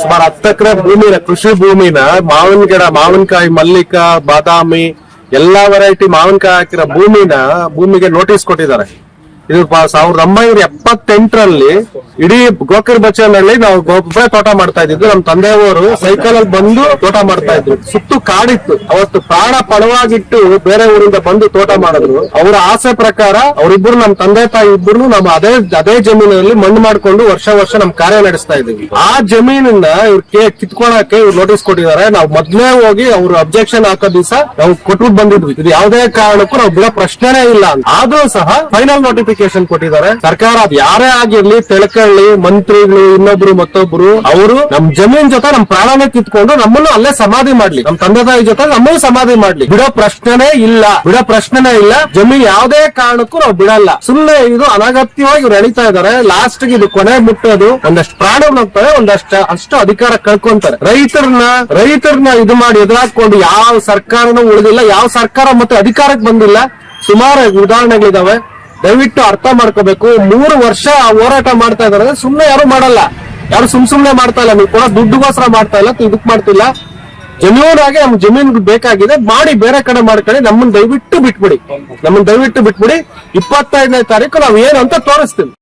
ಸುಮಾರು 10 ಎಕರೆ ಭೂಮಿನ ಕೃಷಿ ಭೂಮಿನ ಮಾವಿನ ಗಿಡ, ಮಾವಿನಕಾಯಿ, ಮಲ್ಲಿಕ, ಬಾದಾಮಿ ಎಲ್ಲಾ ವೆರೈಟಿ ಮಾವಿನಕಾಯಿ ಹಾಕಿರೋ ಭೂಮಿಗೆ ನೋಟಿಸ್ ಕೊಟ್ಟಿದ್ದಾರೆ. ಇದು 1978ರಲ್ಲಿ ಇಡೀ ಗೋಕರ್ ಬಚ್ಚನಲ್ಲಿ ನಾವು ಗೊಬ್ಬರ ತೋಟ ಮಾಡ್ತಾ ಇದ್ದಿದ್ದು. ನಮ್ಮ ತಂದೆಯವರು ಸೈಕಲ್ ಅಲ್ಲಿ ಬಂದು ತೋಟ ಮಾಡ್ತಾ ಇದ್ರು. ಸುತ್ತು ಕಾಡಿತ್ತು. ಅವತ್ತು ಪ್ರಾಣ ಪಣವಾಗಿಟ್ಟು ಬೇರೆ ಊರಿಂದ ಬಂದು ತೋಟ ಮಾಡಿದ್ರು. ಅವರ ಆಸೆ ಪ್ರಕಾರ ಅವರಿಬ್ರು, ನಮ್ಮ ತಂದೆ ತಾಯಿ ಇಬ್ರು ನಮ್ಮ ಅದೇ ಜಮೀನಲ್ಲಿ ಮಣ್ಣು ಮಾಡ್ಕೊಂಡು ವರ್ಷ ನಮ್ ಕಾರ್ಯ ನಡೆಸ್ತಾ ಇದ್ದೀವಿ. ಆ ಜಮೀನನ್ನ ಇವ್ರು ಕಿತ್ಕೊಳಕ್ಕೆ ಇವ್ರು ನೋಟಿಸ್ ಕೊಟ್ಟಿದ್ದಾರೆ. ನಾವು ಮೊದ್ಲೇ ಹೋಗಿ ಅವ್ರು ಅಬ್ಜೆಕ್ಷನ್ ಹಾಕೋ ದಿವಸ ನಾವು ಕೊಟ್ಬಿಟ್ಟು ಬಂದಿದ್ವಿ. ಇದು ಯಾವುದೇ ಕಾರಣಕ್ಕೂ ನಾವು ಬಿಡೋ ಪ್ರಶ್ನೆನೇ ಇಲ್ಲ ಅಂತ. ಆದ್ರೂ ಸಹ ಫೈನಲ್ ನೋಟಿಫಿಕೇಶನ್ ಕೊಟ್ಟಿದ್ದಾರೆ. ಸರ್ಕಾರ ಅದು ಯಾರೇ ಆಗಿರ್ಲಿ, ತಿಳ್ಕೊಳ್ಳಿ, ಮಂತ್ರಿಗಳು, ಇನ್ನೊಬ್ರು ಮತ್ತೊಬ್ರು, ಅವರು ನಮ್ ಜಮೀನ್ ಜೊತೆ ನಮ್ ಪ್ರಾಣನೇ ಕಿತ್ಕೊಂಡು ನಮ್ಮನ್ನು ಅಲ್ಲೇ ಸಮಾಧಿ ಮಾಡ್ಲಿ, ನಮ್ ತಂದೆ ತಾಯಿ ಜೊತೆ ನಮ್ಮನ್ನು ಸಮಾಧಿ ಮಾಡ್ಲಿ. ಬಿಡೋ ಪ್ರಶ್ನೆನೇ ಇಲ್ಲ. ಜಮೀನ್ ಯಾವುದೇ ಕಾರಣಕ್ಕೂ ನಾವು ಬಿಡಲ್ಲ. ಸುಮ್ಮನೆ ಇದು ಅನಗತ್ಯವಾಗಿ ಇವ್ರು ಎಳಿತಾ ಇದಾರೆ. ಲಾಸ್ಟ್ ಗೆ ಇದು ಕೊನೆ ಮುಟ್ಟೋದು, ಒಂದಷ್ಟು ಪ್ರಾಣಗಳು ಹೋಗ್ತಾರೆ, ಅಷ್ಟು ಅಧಿಕಾರ ಕಳ್ಕೊಂತಾರೆ. ರೈತರನ್ನ ಇದು ಮಾಡಿ ಎದುರಾಕೊಂಡು ಯಾವ ಸರ್ಕಾರನೂ ಉಳಿದಿಲ್ಲ. ಯಾವ ಸರ್ಕಾರ ಮತ್ತೆ ಅಧಿಕಾರಕ್ಕೆ ಬಂದಿಲ್ಲ. ಸುಮಾರು ಉದಾಹರಣೆಗಳಿದಾವೆ. ದಯವಿಟ್ಟು ಅರ್ಥ ಮಾಡ್ಕೋಬೇಕು. 3 ವರ್ಷ ಹೋರಾಟ ಮಾಡ್ತಾ ಇದಾರೆ. ಸುಮ್ನೆ ಯಾರು ಮಾಡಲ್ಲ. ಯಾರು ಸುಮ್ನೆ ಮಾಡ್ತಾ ಇಲ್ಲ. ನೀವು ಕೂಡ ದುಡ್ಡುಗೋಸ್ಕರ ಮಾಡ್ತಾ ಇಲ್ಲ, ಇದಕ್ ಮಾಡ್ತಿಲ್ಲ. ಜೆನ್ಯೂನ್ ಆಗಿ ನಮ್ ಜಮೀನ್ ಬೇಕಾಗಿದೆ, ಮಾಡಿ ಬೇರೆ ಕಡೆ ಮಾಡ್ಕೊಳ್ಳಿ. ನಮ್ಮನ್ನ ದಯವಿಟ್ಟು ಬಿಟ್ಬಿಡಿ. 25ನೇ ತಾರೀಕು ನಾವ್ ಏನು ಅಂತ ತೋರಿಸ್ತೀವಿ.